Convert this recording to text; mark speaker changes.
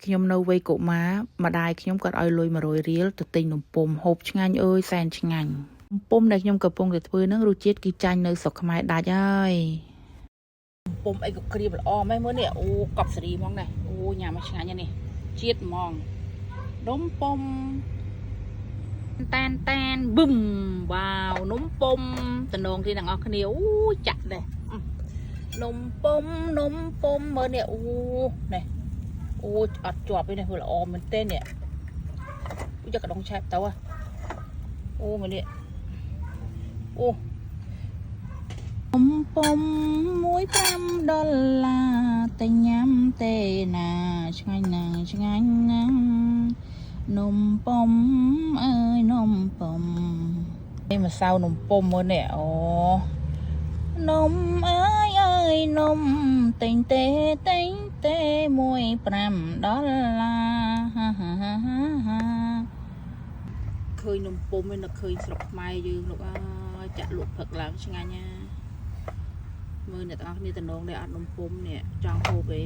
Speaker 1: ខ្ញុំនៅវ័យកុមារម្ដាយខ្ញុំគាត់ឲ្យលុយ100រៀលទៅទិញនំពុម្ពហូបឆ្ងាញ់អើយសែនឆ្ងាញ់នំពុម្ពដែលខ្ញុំកំពុងតែធ្វើហ្នឹងរសជាតិគឺចាញ់នៅស្រុកខ្មែរដាច់ហើយនំពុម្ពអីក៏ក្រៀមល្អម៉េចមើលនេះអូកប់សេរីហ្មងនេះអូញ៉ាំមកឆ្ងាញ់ហ្នឹងនេះជាតិហ្មងនំពុម្ពតានប៊ឹមវ៉ាวนំពុម្ពតំណងគ្នាទាំងអស់គ្នាអូចាក់ដែរនំពុម្ពមើលនេះអូនេះអូអត់ជាប់ទេនេះវាល្អមែនទេនេះអូយកកដងឆែបទៅអូមើលនេះអូនំពុម្ព$15តែញ៉ាំទេណាឆ្ងាញ់ណាស់ឆ្ងាញ់ណាស់នំពុម្ពអើយនំពុម្ពនេះម្សៅនំពុម្ពមើលនេះអូនំអើយនំតែងទេ$15ឃើញនំពុម្ពឯនៅឃើញស្រុកខ្មែរយើងលោកអើយចាក់លក់ផឹកឡើងឆ្ងាញ់ណាមើលអ្នកទាំងអស់គ្នាតំណងដែរអត់នំពុម្ពនេះចង់ហូបទេ